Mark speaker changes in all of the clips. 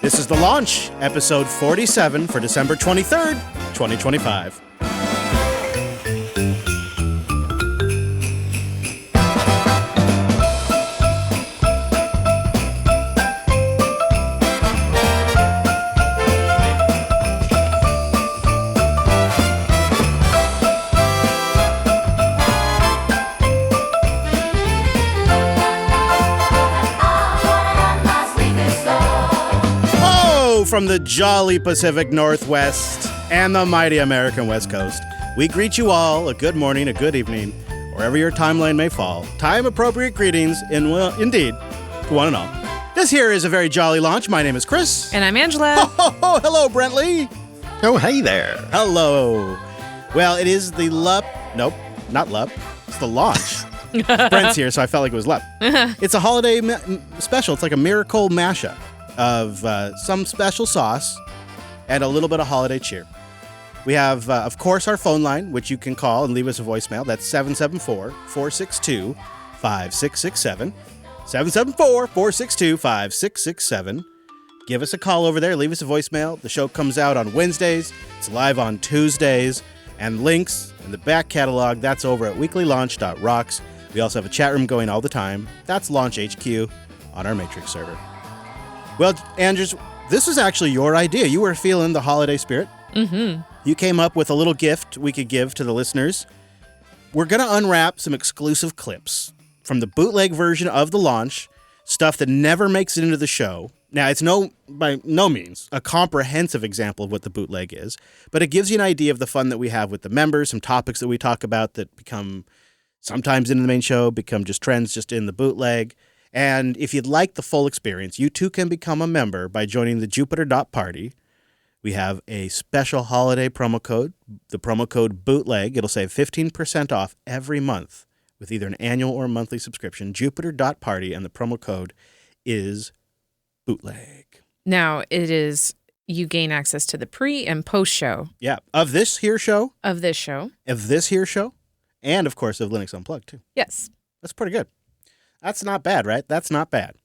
Speaker 1: This is The Launch, episode 47 for December 23rd, 2025. From the jolly Pacific Northwest and the mighty American West Coast, we greet you all a good morning, a good evening, wherever your timeline may fall. Time-appropriate greetings, indeed, to one and all. This here is a very jolly launch. My name is Chris.
Speaker 2: And I'm Angela.
Speaker 1: Oh, hello, Brentley.
Speaker 3: Oh, hey there.
Speaker 1: Hello. Well, it is the Nope, not LUP. It's the launch. Brent's here, so I felt like it was LUP. It's a holiday special. It's like a miracle mashup of some special sauce and a little bit of holiday cheer. We have, of course, our phone line, which you can call and leave us a voicemail. That's 774-462-5667. 774-462-5667. Give us a call over there. Leave us a voicemail. The show comes out on Wednesdays. It's live on Tuesdays. And links in the back catalog, that's over at weeklylaunch.rocks. We also have a chat room going all the time. That's Launch HQ on our Matrix server. Well, Andrews, this was actually your idea. You were feeling the holiday spirit.
Speaker 2: Mm-hmm.
Speaker 1: You came up with a little gift we could give to the listeners. We're going to unwrap some exclusive clips from the bootleg version of The Launch, stuff that never makes it into the show. Now, it's by no means a comprehensive example of what the bootleg is, but it gives you an idea of the fun that we have with the members, some topics that we talk about that become sometimes in the main show, become just trends just in the bootleg. And if you'd like the full experience, you too can become a member by joining the Jupiter.party. We have a special holiday promo code, the promo code BOOTLEG. It'll save 15% off every month with either an annual or monthly subscription. Jupiter.party, and the promo code is BOOTLEG.
Speaker 2: Now, you gain access to the pre- and post-show.
Speaker 1: Yeah, of this here show.
Speaker 2: Of this show.
Speaker 1: And, of course, of Linux Unplugged, too.
Speaker 2: Yes.
Speaker 1: That's pretty good. That's not bad, right? That's not bad.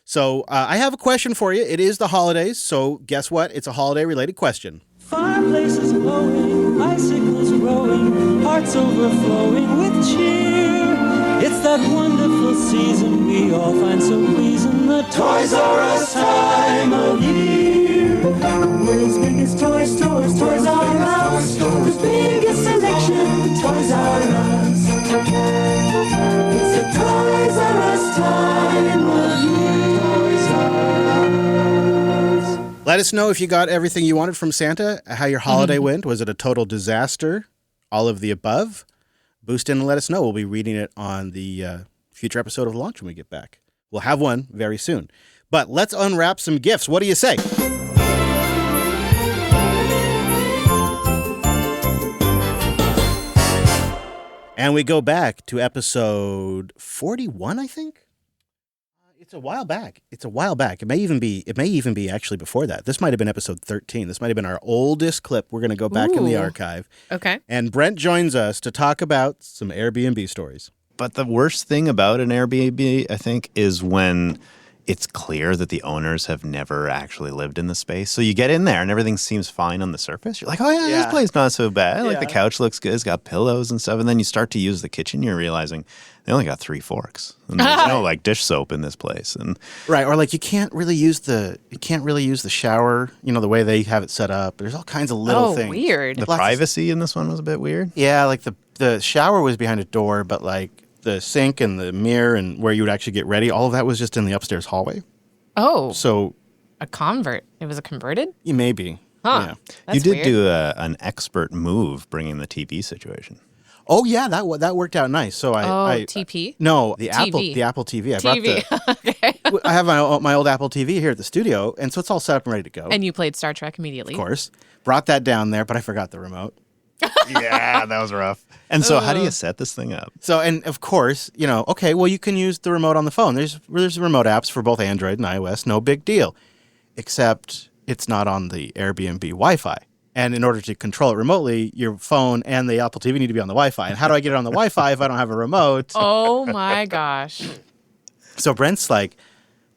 Speaker 1: So I have a question for you. It is the holidays, so guess what? It's a holiday-related question.
Speaker 4: Fireplaces glowing, icicles growing, hearts overflowing with cheer. It's that wonderful season we all find so pleasing, the Toys R Us time of year. The world's biggest toy stores, Toys R Us. The biggest selection, Toys R Us. It's a Toys R Us time of year. Toys R Us.
Speaker 1: Let us know if you got everything you wanted from Santa, how your holiday went. Was it a total disaster? All of the above? Boost in and let us know. We'll be reading it on the future episode of Launch when we get back. We'll have one very soon. But let's unwrap some gifts. What do you say? And we go back to episode 41, I think. It's a while back. It may even be actually before that. This might have been episode 13. This might have been our oldest clip. We're going to go back in the archive.
Speaker 2: Okay.
Speaker 1: And Brent joins us to talk about some Airbnb stories.
Speaker 3: But the worst thing about an Airbnb, I think, is when it's clear that the owners have never actually lived in the space. So you get in there and everything seems fine on the surface. You're like, oh, yeah. This place not so bad. Like the couch looks good. It's got pillows and stuff. And then you start to use the kitchen. You're realizing they only got 3 forks. And there's no dish soap in this place. And
Speaker 1: right. Or you can't really use the shower, the way they have it set up. There's all kinds of little things.
Speaker 2: Oh, weird.
Speaker 3: The privacy in this one was a bit weird.
Speaker 1: Yeah. The shower was behind a door, but the sink and the mirror and where you would actually get ready, all of that was just in the upstairs hallway.
Speaker 2: Oh.
Speaker 1: So
Speaker 2: a convert. It was a converted?
Speaker 1: Maybe.
Speaker 2: Huh.
Speaker 1: Yeah.
Speaker 2: That's
Speaker 3: you did
Speaker 2: weird.
Speaker 3: do an expert move bringing the TV situation.
Speaker 1: Oh yeah, that worked out nice. So
Speaker 2: TP?
Speaker 1: No, the
Speaker 2: TV.
Speaker 1: Apple TV.
Speaker 2: Okay.
Speaker 1: I have my old Apple TV here at the studio, and so it's all set up and ready to go.
Speaker 2: And you played Star Trek immediately.
Speaker 1: Of course. Brought that down there, but I forgot the remote.
Speaker 3: Yeah, that was rough. And so how do you set this thing up?
Speaker 1: So, and of course, okay, well, you can use the remote on the phone. There's remote apps for both Android and iOS, no big deal. Except it's not on the Airbnb Wi-Fi. And in order to control it remotely, your phone and the Apple TV need to be on the Wi-Fi. And how do I get it on the Wi-Fi if I don't have a remote?
Speaker 2: Oh, my gosh.
Speaker 1: So Brent's like,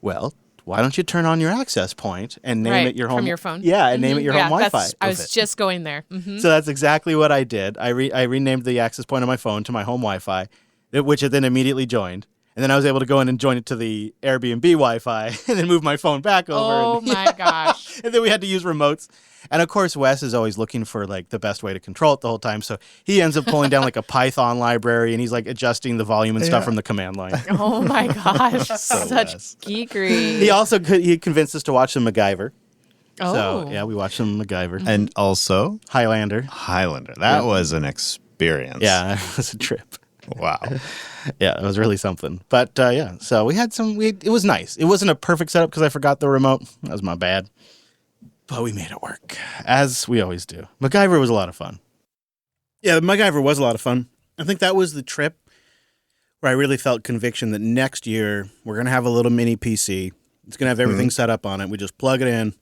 Speaker 1: well, why don't you turn on your access point and name it your home
Speaker 2: from your phone?
Speaker 1: Yeah, and name it your home Wi-Fi.
Speaker 2: I was just going there. Mm-hmm.
Speaker 1: So that's exactly what I did. I renamed the access point on my phone to my home Wi-Fi, which it then immediately joined. And then I was able to go in and join it to the Airbnb Wi-Fi and then move my phone back over.
Speaker 2: Oh, my gosh.
Speaker 1: And then we had to use remotes. And of course, Wes is always looking for like the best way to control it the whole time. So he ends up pulling down like a Python library and he's like adjusting the volume and stuff from the command line.
Speaker 2: Oh, my gosh. Such
Speaker 1: Wes.
Speaker 2: geekery.
Speaker 1: He convinced us to watch some MacGyver.
Speaker 2: Oh.
Speaker 1: So, yeah, we watched some MacGyver.
Speaker 3: And also
Speaker 1: Highlander.
Speaker 3: That was an experience.
Speaker 1: Yeah, it was a trip.
Speaker 3: Wow.
Speaker 1: Yeah, it was really something. But yeah, so we had it was nice. It wasn't a perfect setup because I forgot the remote. That was my bad. But we made it work, as we always do. MacGyver was a lot of fun. Yeah, MacGyver was a lot of fun. I think that was the trip where I really felt conviction that next year we're going to have a little mini PC. It's going to have everything set up on it. We just plug it in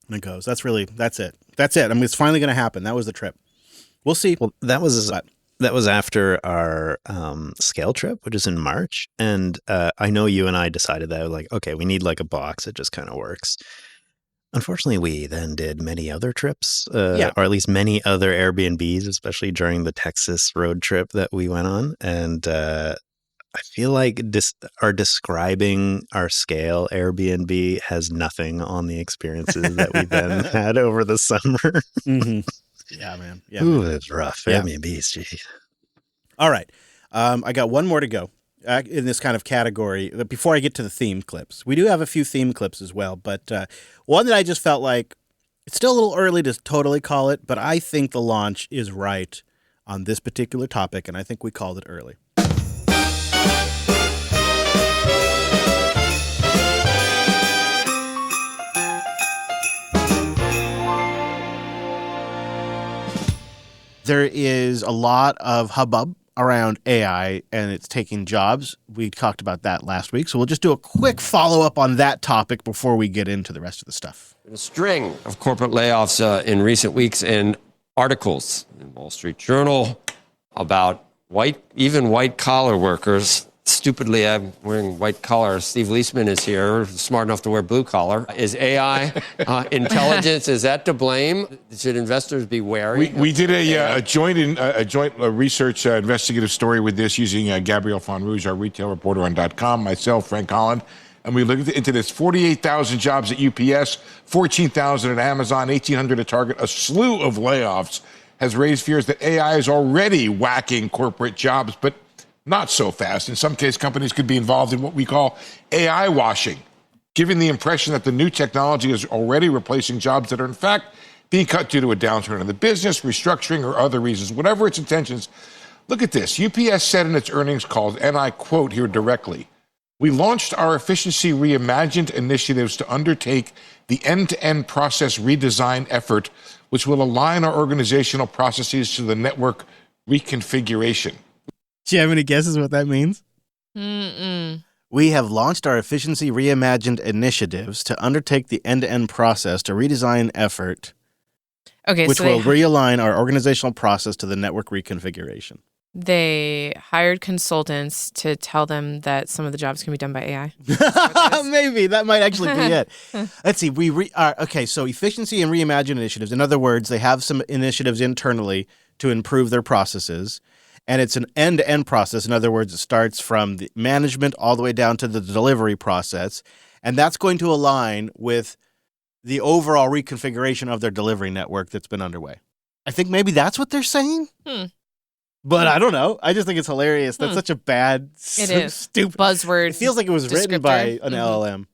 Speaker 1: and it goes. That's it. I mean, it's finally going to happen. That was the trip. We'll see.
Speaker 3: Well, that was after our scale trip, which is in March. And I know you and I decided that, like, okay, we need like a box. It just kind of works. Unfortunately, we then did many other trips, or at least many other Airbnbs, especially during the Texas road trip that we went on. And I feel like describing our scale Airbnb has nothing on the experiences that we then had over the summer.
Speaker 1: Mm-hmm. Yeah, man. Yeah,
Speaker 3: Ooh, it's rough.
Speaker 1: Yeah.
Speaker 3: Airbnbs, gee.
Speaker 1: All right. I got one more to go in this kind of category. Before I get to the theme clips, we do have a few theme clips as well, but one that I just felt like it's still a little early to totally call it, but I think the launch is right on this particular topic, and I think we called it early. There is a lot of hubbub around AI, and it's taking jobs. We talked about that last week, so we'll just do a quick follow-up on that topic before we get into the rest of the stuff.
Speaker 5: A string of corporate layoffs in recent weeks, and articles in Wall Street Journal about white-collar workers. Stupidly, I'm wearing white collar. Steve Leisman is here, smart enough to wear blue collar. Is AI intelligence, is that to blame? Should investors be wary?
Speaker 6: We did a joint research investigative story with this using Gabrielle Fonrouge, our retail reporter on .com, myself, Frank Holland, and we looked into this. 48,000 jobs at UPS, 14,000 at Amazon, 1,800 at Target. A slew of layoffs has raised fears that AI is already whacking corporate jobs, but not so fast. In some cases, companies could be involved in what we call AI washing, giving the impression that the new technology is already replacing jobs that are in fact being cut due to a downturn in the business, restructuring, or other reasons. Whatever its intentions, look at this. UPS said in its earnings call, and I quote here directly, "We launched our Efficiency Reimagined initiatives to undertake the end-to-end process redesign effort, which will align our organizational processes to the network reconfiguration."
Speaker 1: Do you have any guesses what that means?
Speaker 2: Mm-mm.
Speaker 1: We have launched our Efficiency Reimagined initiatives to undertake the end-to-end process to redesign effort,
Speaker 2: Okay,
Speaker 1: which
Speaker 2: so
Speaker 1: will realign our organizational process to the network reconfiguration.
Speaker 2: they hired consultants to tell them that some of the jobs can be done by AI.
Speaker 1: Maybe that might actually be it. Let's see. Okay, so efficiency and reimagined initiatives. In other words, they have some initiatives internally to improve their processes, and it's an end-to-end process. In other words, it starts from the management all the way down to the delivery process, and that's going to align with the overall reconfiguration of their delivery network that's been underway. I think maybe that's what they're saying. But I don't know. I just think it's hilarious. That's such a bad, stupid
Speaker 2: buzzword.
Speaker 1: It feels like it was written by an LLM.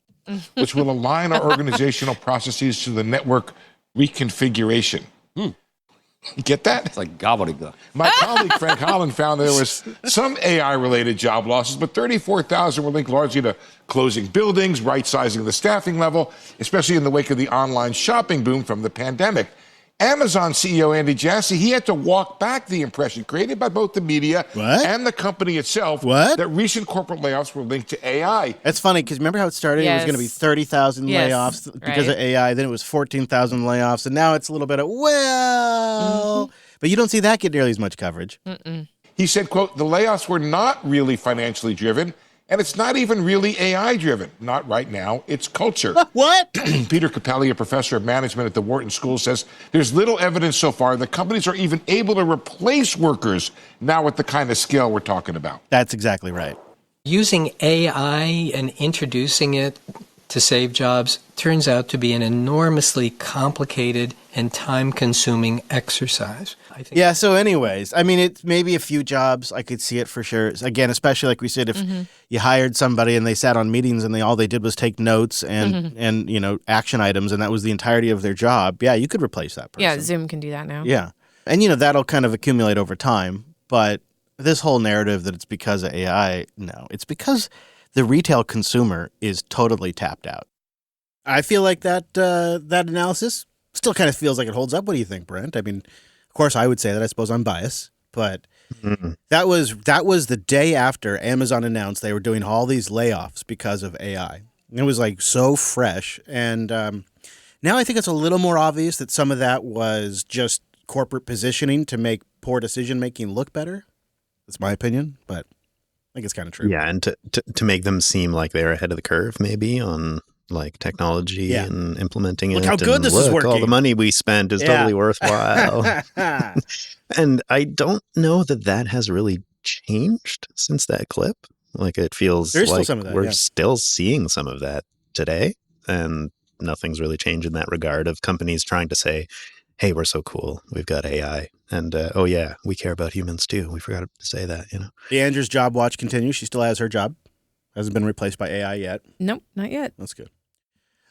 Speaker 6: Which will align our organizational processes to the network reconfiguration. You get that?
Speaker 5: It's like gobbledygook.
Speaker 6: My colleague Frank Holland found there was some AI-related job losses, but 34,000 were linked largely to closing buildings, right-sizing the staffing level, especially in the wake of the online shopping boom from the pandemic. Amazon CEO Andy Jassy, he had to walk back the impression created by both the media and the company itself that recent corporate layoffs were linked to AI.
Speaker 1: That's funny because remember how it started? It was going to be 30,000 layoffs because of AI. Then it was 14,000 layoffs. And now it's a little bit of, but you don't see that get nearly as much coverage.
Speaker 6: He said, quote, "The layoffs were not really financially driven. And it's not even really AI driven. Not right now. It's culture.
Speaker 1: What?
Speaker 6: Peter Capelli, a professor of management at the Wharton School, says there's little evidence so far that companies are even able to replace workers now at the kind of scale we're talking about.
Speaker 1: That's exactly right.
Speaker 7: Using AI and introducing it to save jobs turns out to be an enormously complicated and time-consuming exercise. I think.
Speaker 1: Yeah, so anyways, I mean, it's maybe a few jobs. I could see it for sure. Again, especially like we said, if you hired somebody and they sat on meetings and all they did was take notes and you know, action items, and that was the entirety of their job, yeah, you could replace that person.
Speaker 2: Yeah, Zoom can do that now.
Speaker 1: Yeah. And, you know, that'll kind of accumulate over time. But this whole narrative that it's because of AI, no, it's because the retail consumer is totally tapped out. I feel like that analysis still kind of feels like it holds up. What do you think, Brent? I mean, of course, I would say that. I suppose I'm biased, but that was the day after Amazon announced they were doing all these layoffs because of AI. It was like so fresh, and now I think it's a little more obvious that some of that was just corporate positioning to make poor decision making look better. That's my opinion, but I think it's kind of true.
Speaker 3: Yeah, and to make them seem like they're ahead of the curve, maybe on like technology and implementing
Speaker 1: Look
Speaker 3: it.
Speaker 1: how good
Speaker 3: and
Speaker 1: this is working.
Speaker 3: All the money we spent is totally worthwhile. And I don't know that has really changed since that clip. Like it feels
Speaker 1: There's
Speaker 3: like
Speaker 1: still some of that,
Speaker 3: we're
Speaker 1: yeah.
Speaker 3: still seeing some of that today, and nothing's really changed in that regard of companies trying to say, hey, we're so cool. We've got AI. And, oh, yeah, we care about humans, too. We forgot to say that, you know.
Speaker 1: Leandra's job watch continues. She still has her job. Hasn't been replaced by AI yet.
Speaker 2: Nope, not yet.
Speaker 1: That's good.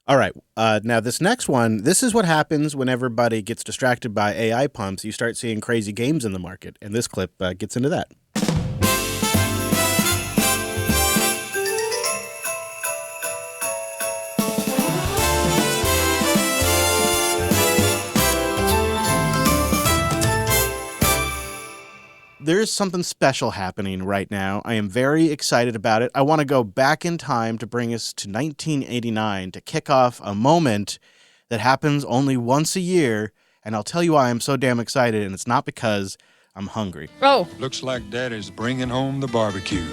Speaker 1: All right. Now, this next one, this is what happens when everybody gets distracted by AI pumps. You start seeing crazy games in the market. And this clip gets into that. There's something special happening right now. I am very excited about it. I want to go back in time to bring us to 1989 to kick off a moment that happens only once a year. And I'll tell you why I'm so damn excited. And it's not because I'm hungry.
Speaker 2: Oh,
Speaker 8: Looks like Daddy's bringing home the barbecue.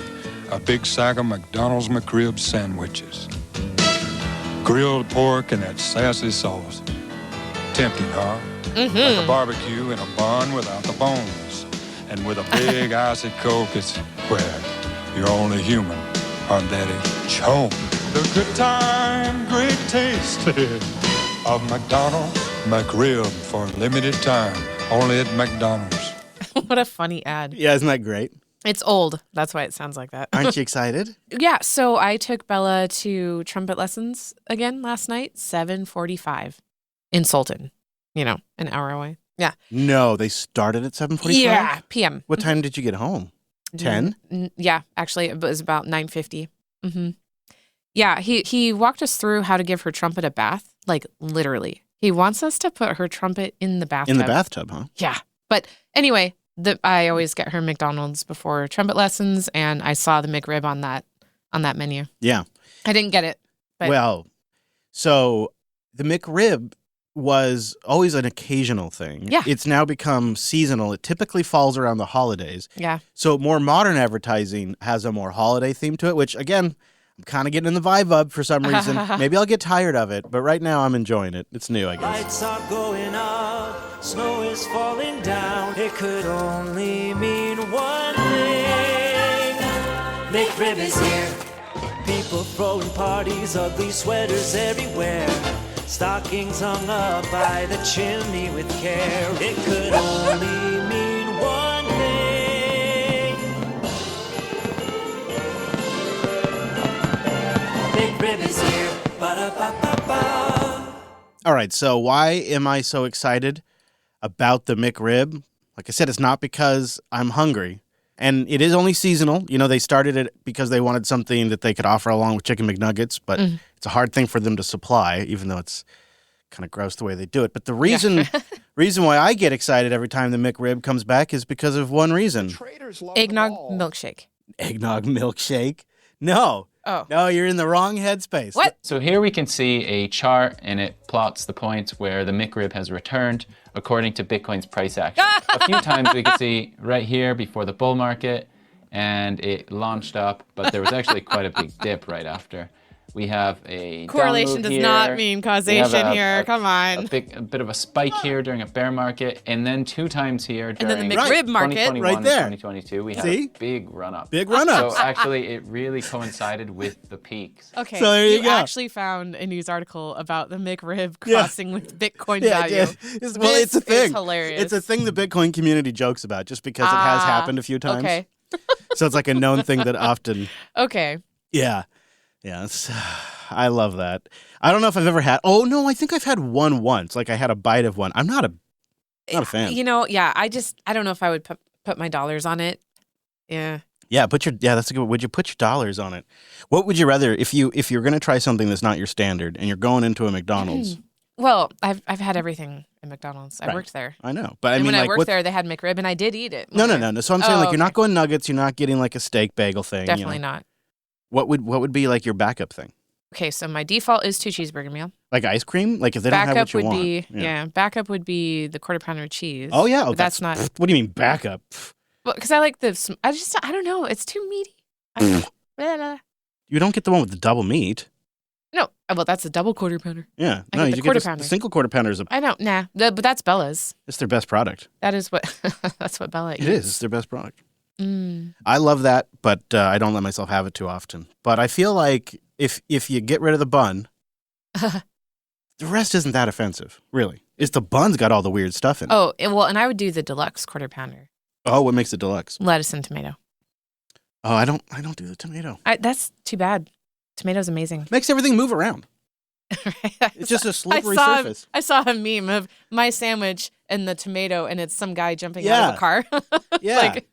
Speaker 8: A big sack of McDonald's McRib sandwiches. Grilled pork and that sassy sauce. Tempting, huh? Like a barbecue in a bun without the bones. And with a big icy Coke, it's where you're only human on Daddy Chomp. The good time, great taste of McDonald's McRib for a limited time. Only at McDonald's.
Speaker 2: what a funny ad.
Speaker 1: Yeah, isn't that great?
Speaker 2: It's old. That's why it sounds like that.
Speaker 1: Aren't you excited?
Speaker 2: Yeah, so I took Bella to trumpet lessons again last night, 7:45 in Sultan. You know, an hour away. Yeah.
Speaker 1: No, they started at 7:45?
Speaker 2: Yeah, p.m.
Speaker 1: What time did you get home? 10?
Speaker 2: Yeah, actually, it was about 9:50. Mm-hmm. Yeah, he walked us through how to give her trumpet a bath, like literally. He wants us to put her trumpet in the bathtub.
Speaker 1: In the bathtub, huh?
Speaker 2: Yeah. But anyway, I always get her McDonald's before trumpet lessons, and I saw the McRib on that menu.
Speaker 1: Yeah.
Speaker 2: I didn't get it. But
Speaker 1: Well, so the McRib was always an occasional thing.
Speaker 2: Yeah.
Speaker 1: It's now become seasonal. It typically falls around the holidays.
Speaker 2: yeah.
Speaker 1: So more modern advertising has a more holiday theme to it, which again, I'm kind of getting in the vibe of for some reason. Maybe I'll get tired of it, but right now I'm enjoying it. It's new, I guess.
Speaker 4: Lights are going up, snow is falling down. It could only mean one thing. McRib is here. People throwing parties, ugly sweaters everywhere. Stockings hung up by the chimney with care. It could only mean one thing. McRib is here. Ba-da-ba-ba-ba.
Speaker 1: All right, so why am I so excited about the McRib? Like I said, it's not because I'm hungry. And it is only seasonal. You know, they started it because they wanted something that they could offer along with chicken McNuggets, but it's a hard thing for them to supply, even though it's kind of gross the way they do it. But the reason why I get excited every time the McRib comes back is because of one reason.
Speaker 2: Eggnog milkshake.
Speaker 1: Eggnog milkshake? No.
Speaker 2: Oh.
Speaker 1: No, you're in the wrong headspace.
Speaker 2: What?
Speaker 9: So here we can see a chart, and it plots the points where the McRib has returned according to Bitcoin's price action. A few times we can see right here before the bull market, and it launched up, but there was actually quite a big dip right after. We have a
Speaker 2: Correlation does not mean causation here. Come on.
Speaker 9: A bit of a spike here during a bear market, and then 2 times here during
Speaker 2: and then the McRib market
Speaker 9: 2021
Speaker 1: right there.
Speaker 9: and 2022. We had a big run up.
Speaker 1: Big run up.
Speaker 9: So actually, it really coincided with the peaks.
Speaker 2: Okay,
Speaker 1: so there you go.
Speaker 2: actually found a news article about the McRib crossing with Bitcoin value.
Speaker 1: It's a thing.
Speaker 2: It's hilarious.
Speaker 1: It's a thing the Bitcoin community jokes about just because it has happened a few times.
Speaker 2: Okay.
Speaker 1: So it's like a known thing that often.
Speaker 2: Okay.
Speaker 1: Yeah. Yeah. I love that. I don't know if I've ever had. Oh, no, I think I've had one once. Like I had a bite of one. I'm not a fan.
Speaker 2: You know, yeah, I don't know if I would put my dollars on it. Yeah.
Speaker 1: Yeah, that's a good. Would you put your dollars on it? What would you rather if you're going to try something that's not your standard and you're going into a McDonald's?
Speaker 2: Well, I've had everything at McDonald's. I worked there.
Speaker 1: I know, but I
Speaker 2: and
Speaker 1: mean,
Speaker 2: when
Speaker 1: like,
Speaker 2: I worked there, they had McRib, and I did eat it.
Speaker 1: No. So I'm saying, like, you're not
Speaker 2: okay.
Speaker 1: going nuggets. You're not getting like a steak bagel thing.
Speaker 2: Definitely
Speaker 1: you know?
Speaker 2: not.
Speaker 1: What would be like your backup thing?
Speaker 2: Okay, so my default is 2 cheeseburger meal.
Speaker 1: Like ice cream? Like if they don't have what you want.
Speaker 2: Backup would be the quarter pounder cheese.
Speaker 1: Oh yeah,
Speaker 2: but that's not.
Speaker 1: What do you mean backup?
Speaker 2: Well, because I like this. I don't know. It's too meaty.
Speaker 1: You don't get the one with the double meat.
Speaker 2: No, well, that's a double quarter pounder.
Speaker 1: Yeah,
Speaker 2: I
Speaker 1: no,
Speaker 2: get
Speaker 1: you
Speaker 2: the quarter
Speaker 1: get
Speaker 2: pounder.
Speaker 1: the single quarter pounder is
Speaker 2: I don't. Nah, but that's Bella's.
Speaker 1: It's their best product.
Speaker 2: That is what. That's what Bella eats.
Speaker 1: It is. It's their best product.
Speaker 2: Mm.
Speaker 1: I love that, but I don't let myself have it too often. But I feel like if you get rid of the bun, the rest isn't that offensive, really. It's the bun's got all the weird stuff in it.
Speaker 2: Oh, well, and I would do the deluxe quarter pounder.
Speaker 1: Oh, what makes it deluxe?
Speaker 2: Lettuce and tomato.
Speaker 1: Oh, I don't do the tomato.
Speaker 2: That's too bad. Tomato's amazing.
Speaker 1: Makes everything move around. It's just a slippery surface.
Speaker 2: I saw a meme of my sandwich and the tomato, and it's some guy jumping out of a car.
Speaker 1: Yeah.
Speaker 2: Like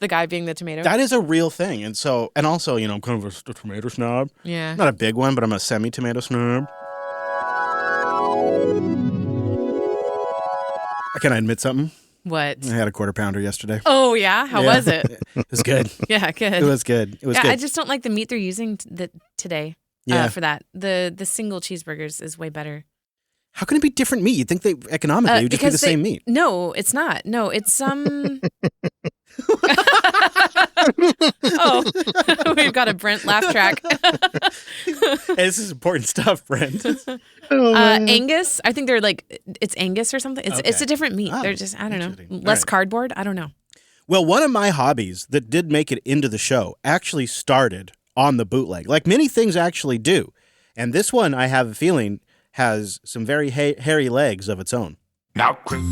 Speaker 2: the guy being the tomato.
Speaker 1: That is a real thing. And also, I'm kind of a tomato snob.
Speaker 2: Yeah.
Speaker 1: Not a big one, but I'm a semi-tomato snob. Can I admit something?
Speaker 2: What?
Speaker 1: I had a quarter pounder yesterday.
Speaker 2: Oh, yeah? How was it?
Speaker 1: It was good.
Speaker 2: Yeah, good.
Speaker 1: It was good. It was good.
Speaker 2: I just don't like the meat they're using today for that. The single cheeseburgers is way better.
Speaker 1: How can it be different meat? You'd think they economically it would just be the same meat.
Speaker 2: No, it's not. No, it's some. Oh, we've got a Brent laugh track.
Speaker 1: Hey, this is important stuff, Brent.
Speaker 2: Angus. I think they're like it's Angus or something. It's a different meat.
Speaker 1: Oh,
Speaker 2: they're just I don't know
Speaker 1: interesting.
Speaker 2: less
Speaker 1: All right.
Speaker 2: cardboard. I don't know.
Speaker 1: Well, one of my hobbies that did make it into the show actually started on the bootleg, like many things actually do. And this one, I have a feeling, has some very hairy legs of its own.
Speaker 10: Now Chris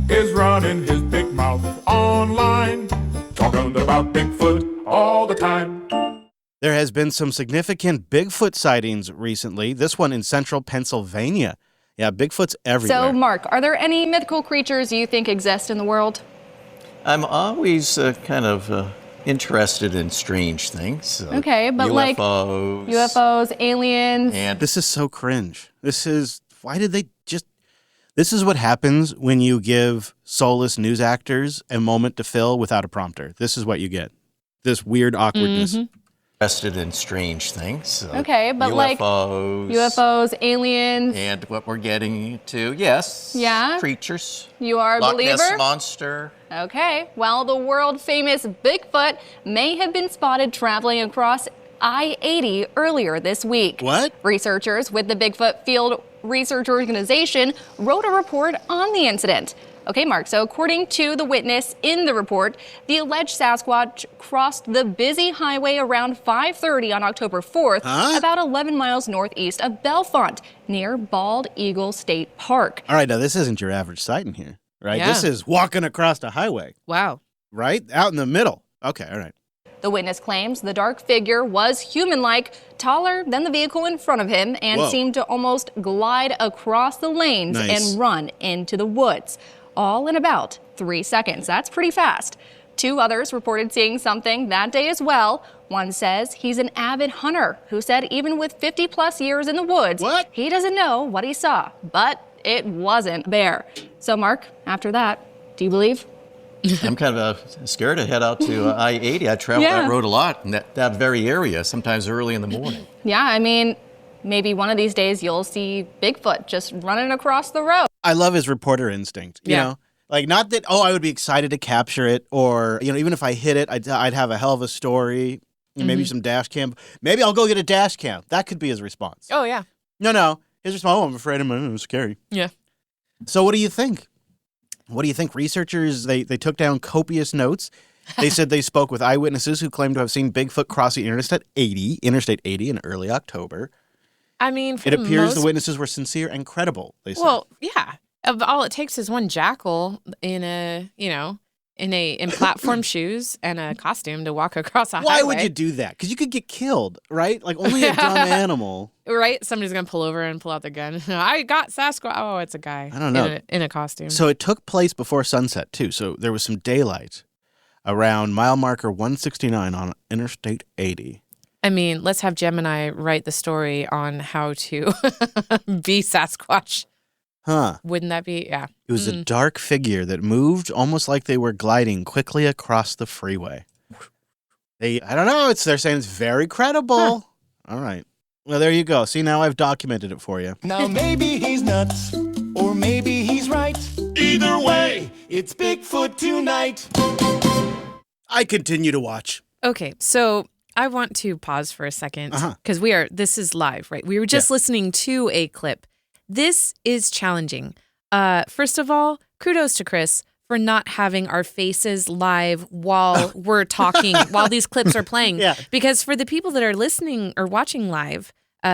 Speaker 10: is running his big mouth online, talking about Bigfoot all the time.
Speaker 1: There has been some significant Bigfoot sightings recently, this one in central Pennsylvania. Yeah, Bigfoot's everywhere.
Speaker 11: So, Mark, are there any mythical creatures you think exist in the world?
Speaker 12: I'm always kind of interested in strange things.
Speaker 11: Okay, but
Speaker 12: UFOs.
Speaker 11: UFOs, aliens.
Speaker 12: And
Speaker 1: this is so cringe. This is what happens when you give soulless news actors a moment to fill without a prompter. This is what you get. This weird awkwardness.
Speaker 11: Mm-hmm.
Speaker 12: interested in strange things.
Speaker 11: Okay, but UFOs, aliens.
Speaker 12: And what we're getting to, yes.
Speaker 11: Yeah?
Speaker 12: Creatures.
Speaker 11: You are a
Speaker 12: Loch
Speaker 11: believer?
Speaker 12: Ness Monster.
Speaker 11: Okay, well, the world-famous Bigfoot may have been spotted traveling across I-80 earlier this week.
Speaker 1: What?
Speaker 11: Researchers with the Bigfoot Field Research Organization wrote a report on the incident. Okay, Mark, so according to the witness in the report, the alleged Sasquatch crossed the busy highway around 5:30 on October 4th, about 11 miles northeast of Bellefonte, near Bald Eagle State Park.
Speaker 1: All right, now this isn't your average sighting here, right?
Speaker 2: Yeah.
Speaker 1: This is walking across a highway,
Speaker 2: Wow.
Speaker 1: right? Out in the middle. Okay, all right.
Speaker 11: The witness claims the dark figure was human-like, taller than the vehicle in front of him, and
Speaker 1: Whoa.
Speaker 11: seemed to almost glide across the lanes
Speaker 1: Nice.
Speaker 11: and run into the woods, all in about 3 seconds. That's pretty fast. 2 others reported seeing something that day as well. One says he's an avid hunter who said even with 50-plus years in the woods, he doesn't know what he saw, but it wasn't a bear. So, Mark, after that, do you believe?
Speaker 12: I'm kind of scared to head out to I-80. I travel that road a lot in that very area, sometimes early in the morning.
Speaker 11: Yeah, I mean, maybe one of these days you'll see Bigfoot just running across the road.
Speaker 1: I love his reporter instinct. You know, Like, not that, I would be excited to capture it, or, even if I hit it, I'd have a hell of a story, maybe some dash cam. Maybe I'll go get a dash cam. That could be his response.
Speaker 2: Oh, yeah.
Speaker 1: No. His response, I'm afraid I'm scary.
Speaker 2: Yeah.
Speaker 1: So what do you think? What do you think? Researchers, they took down copious notes. They said they spoke with eyewitnesses who claimed to have seen Bigfoot crossing Interstate 80 in early October.
Speaker 2: I mean,
Speaker 1: it appears the witnesses were sincere and credible, they said.
Speaker 2: Well, yeah. All it takes is one jackal in platform shoes and a costume to walk across a highway.
Speaker 1: Why would you do that? Because you could get killed, right? Like, only a dumb animal.
Speaker 2: Right? Somebody's going to pull over and pull out their gun. I got Sasquatch. Oh, it's a guy.
Speaker 1: I don't know.
Speaker 2: In a costume.
Speaker 1: So it took place before sunset, too. So there was some daylight around mile marker 169 on Interstate 80.
Speaker 2: I mean, let's have Gemini write the story on how to be Sasquatch.
Speaker 1: Huh.
Speaker 2: Wouldn't that be? Yeah.
Speaker 1: It was a dark figure that moved almost like they were gliding quickly across the freeway. I don't know. They're saying it's very credible. Huh. All right. Well, there you go. See, now I've documented it for you.
Speaker 4: Now maybe he's nuts, or maybe he's right. Either way, it's Bigfoot tonight.
Speaker 1: I continue to watch.
Speaker 2: Okay, so I want to pause for a second because this is live, right? We were just listening to a clip. This is challenging. First of all, kudos to Chris for not having our faces live while we're talking, while these clips are playing.
Speaker 1: Yeah.
Speaker 2: Because for the people that are listening or watching live,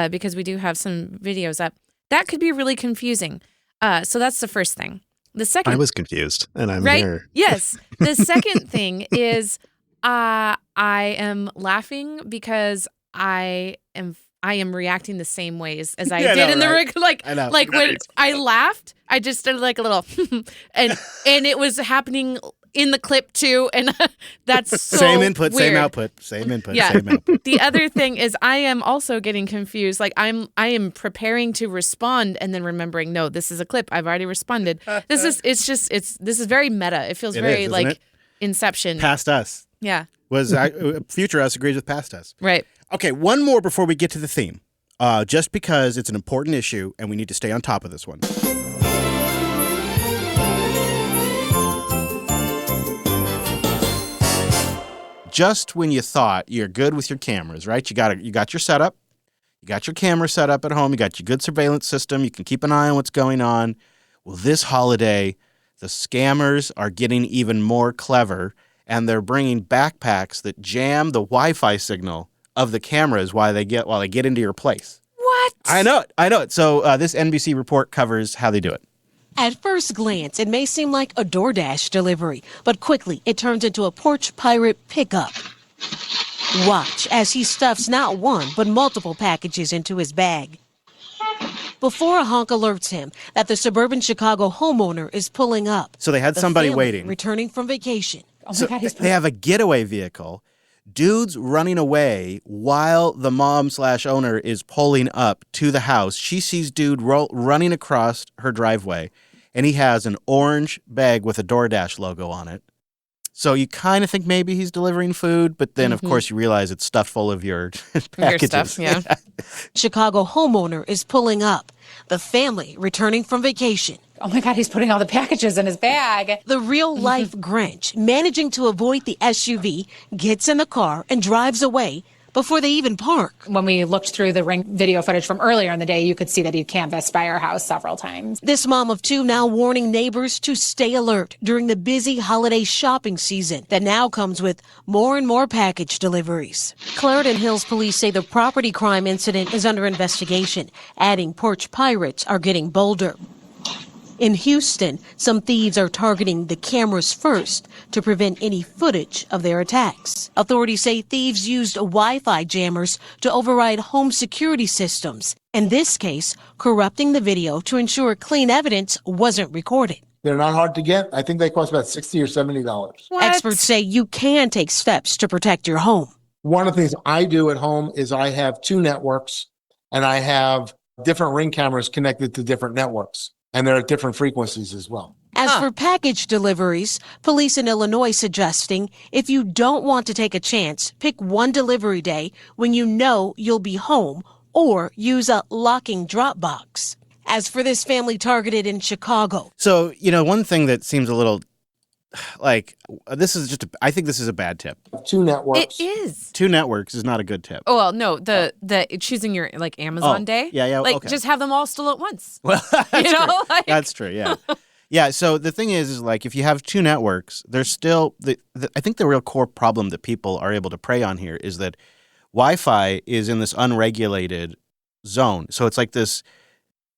Speaker 2: because we do have some videos up, that could be really confusing. So that's the first thing. The second,
Speaker 3: I was confused, and I'm
Speaker 2: right?
Speaker 3: here.
Speaker 2: Yes. The second thing is I am laughing because I am reacting the same ways as I did in the rig. Like when I laughed, I just did like a little, and it was happening in the clip too, and that's so
Speaker 1: same input,
Speaker 2: weird.
Speaker 1: same output, same input,
Speaker 2: yeah.
Speaker 1: same output.
Speaker 2: The other thing is I am also getting confused. Like I am preparing to respond and then remembering, no, this is a clip. I've already responded. This is very meta. It feels very like Inception.
Speaker 1: Past Us.
Speaker 2: Yeah.
Speaker 1: Future Us agrees with Past Us.
Speaker 2: Right.
Speaker 1: Okay, one more before we get to the theme. Just because it's an important issue and we need to stay on top of this one. Just when you thought you're good with your cameras, right? You got your setup. You got your camera set up at home. You got your good surveillance system. You can keep an eye on what's going on. Well, this holiday, the scammers are getting even more clever, and they're bringing backpacks that jam the Wi-Fi signal of the cameras while they get into your place.
Speaker 2: What?
Speaker 1: I know it. So this NBC report covers how they do it.
Speaker 13: At first glance, it may seem like a DoorDash delivery, but quickly it turns into a porch pirate pickup. Watch as he stuffs not one, but multiple packages into his bag. Before a honk alerts him that the suburban Chicago homeowner is pulling up.
Speaker 1: So they had somebody waiting.
Speaker 13: Returning from vacation.
Speaker 1: So they have a getaway vehicle. Dude's running away while the mom/owner is pulling up to the house. She sees dude running across her driveway, and he has an orange bag with a DoorDash logo on it. So you kind of think maybe he's delivering food, but then, of course, you realize it's stuffed full of your packages.
Speaker 2: Your stuff, yeah.
Speaker 13: Chicago homeowner is pulling up. The family returning from vacation.
Speaker 14: Oh my God, he's putting all the packages in his bag.
Speaker 13: The real-life Grinch, managing to avoid the SUV, gets in the car and drives away before they even park.
Speaker 14: When we looked through the Ring video footage from earlier in the day, you could see that he'd canvassed by our house several times.
Speaker 13: This mom of two now warning neighbors to stay alert during the busy holiday shopping season that now comes with more and more package deliveries. Clarendon Hills police say the property crime incident is under investigation, adding porch pirates are getting bolder. In Houston, some thieves are targeting the cameras first to prevent any footage of their attacks. Authorities say thieves used Wi-Fi jammers to override home security systems. In this case, corrupting the video to ensure clean evidence wasn't recorded.
Speaker 15: They're not hard to get. I think they cost about $60 or $70.
Speaker 13: Experts say you can take steps to protect your home.
Speaker 15: One of the things I do at home is I have 2 networks, and I have different Ring cameras connected to different networks. And they're at different frequencies as well.
Speaker 13: As for package deliveries, police in Illinois suggesting if you don't want to take a chance, pick one delivery day when you know you'll be home or use a locking drop box. As for this family targeted in Chicago.
Speaker 1: So, one thing that seems a little like I think this is a bad tip.
Speaker 15: 2 networks.
Speaker 2: It is.
Speaker 1: 2 networks is not a good tip.
Speaker 2: Oh, well, no, the choosing your Amazon day.
Speaker 1: Yeah,
Speaker 2: Like
Speaker 1: okay.
Speaker 2: just have them all still at once.
Speaker 1: Well, that's true. That's true, yeah. Yeah, so the thing is like if you have 2 networks, there's still I think the real core problem that people are able to prey on here is that Wi-Fi is in this unregulated zone. So it's like this,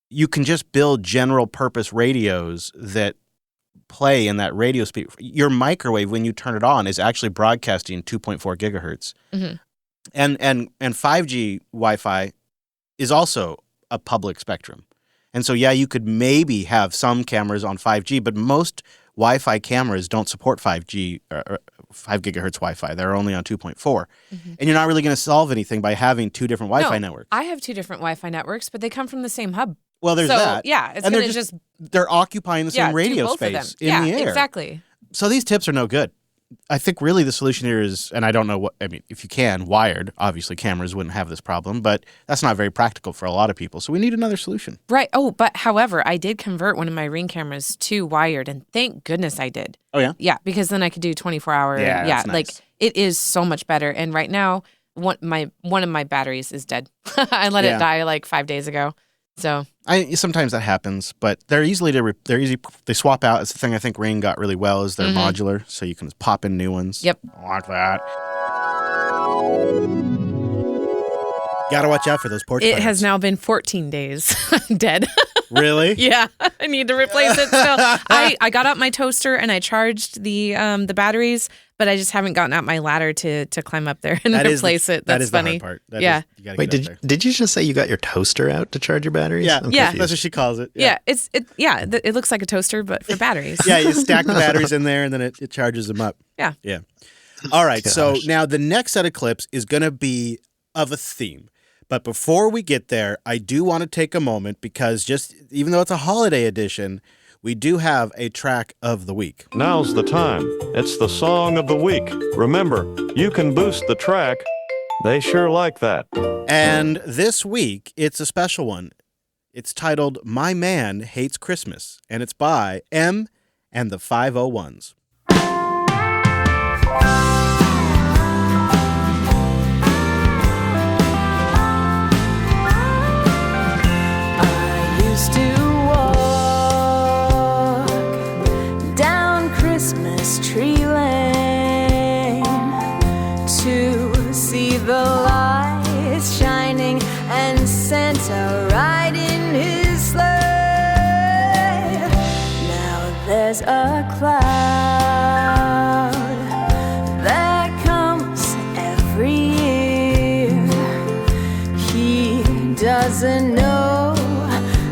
Speaker 1: you can just build general purpose radios that play in that radio speed. Your microwave, when you turn it on, is actually broadcasting 2.4 gigahertz.
Speaker 2: Mm-hmm.
Speaker 1: And 5G Wi-Fi is also a public spectrum. And so, yeah, you could maybe have some cameras on 5G, but most Wi-Fi cameras don't support 5G or 5 gigahertz Wi-Fi. They're only on 2.4. Mm-hmm. And you're not really going to solve anything by having 2 different Wi-Fi networks.
Speaker 2: I have 2 different Wi-Fi networks, but they come from the same hub.
Speaker 1: Well, there's that.
Speaker 2: Yeah, it's
Speaker 1: and
Speaker 2: going to
Speaker 1: they're occupying the same radio space in the air.
Speaker 2: Yeah, exactly.
Speaker 1: So these tips are no good. I think really the solution here is, and I don't know if you can, wired, obviously cameras wouldn't have this problem, but that's not very practical for a lot of people. So we need another solution.
Speaker 2: Right. Oh, but however, I did convert one of my Ring cameras to wired, and thank goodness I did.
Speaker 1: Oh, yeah?
Speaker 2: Yeah, because then I could do 24-hour.
Speaker 1: Yeah, that's nice.
Speaker 2: Like it is so much better. And right now, one of my batteries is dead. I let it die like 5 days ago. So
Speaker 1: sometimes that happens, but they're easy. They swap out. It's the thing I think Ring got really well is they're modular, so you can just pop in new ones.
Speaker 2: Yep,
Speaker 1: like that. Got to watch out for those porch fires.
Speaker 2: It has now been 14 days dead.
Speaker 1: Really?
Speaker 2: Yeah, I need to replace it still. I got out my toaster and I charged the batteries, but I just haven't gotten out my ladder to climb up there and replace it. That's funny.
Speaker 1: The hard part.
Speaker 3: Wait, did you just say you got your toaster out to charge your batteries?
Speaker 1: Yeah, that's what she calls it.
Speaker 2: Yeah, it looks like a toaster, but for batteries.
Speaker 1: Yeah, you stack the batteries in there and then it charges them up.
Speaker 2: Yeah.
Speaker 1: Yeah. All right, so now the next set of clips is going to be of a theme. But before we get there, I do want to take a moment because even though it's a holiday edition, we do have a track of the week.
Speaker 16: Now's the time. It's the song of the week. Remember, you can boost the track. They sure like that.
Speaker 1: And this week, it's a special one. It's titled My Man Hates Christmas, and it's by M and the 501s.
Speaker 17: To walk down Christmas tree lane to see the lights shining and Santa riding his sleigh. Now there's a cloud that comes every year. He doesn't know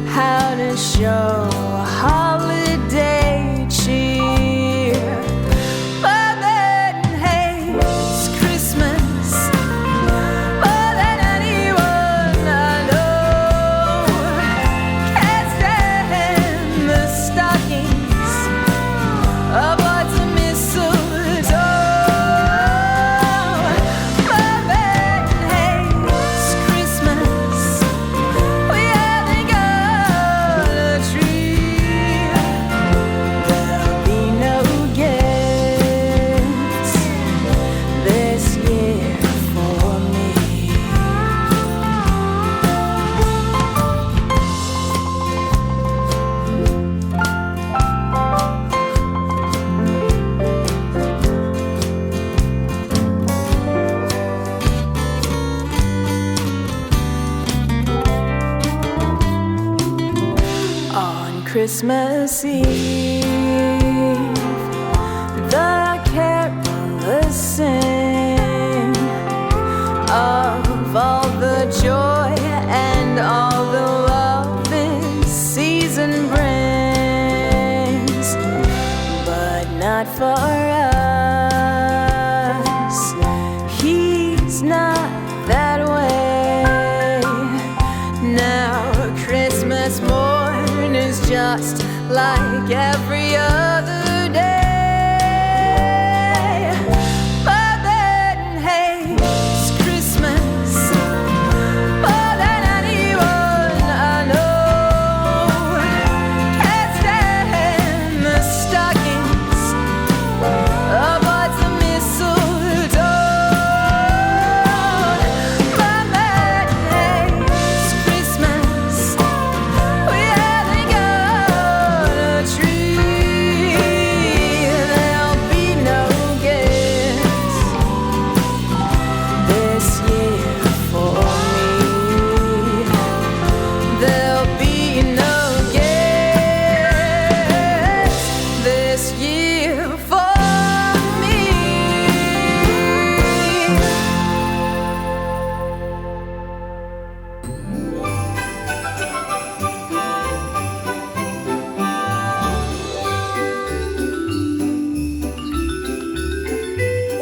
Speaker 17: how to show holiday cheer, but then hates Christmas more than anyone I know. Can't stand the stockings of lots of mistletoe, but then hates Christmas. We haven't got Christmas Eve, the carolers sing of all the joy and all the love this season brings, but not for us. He's not that way. Now Christmas morn is just like every other day, but then hates Christmas more than anyone I know.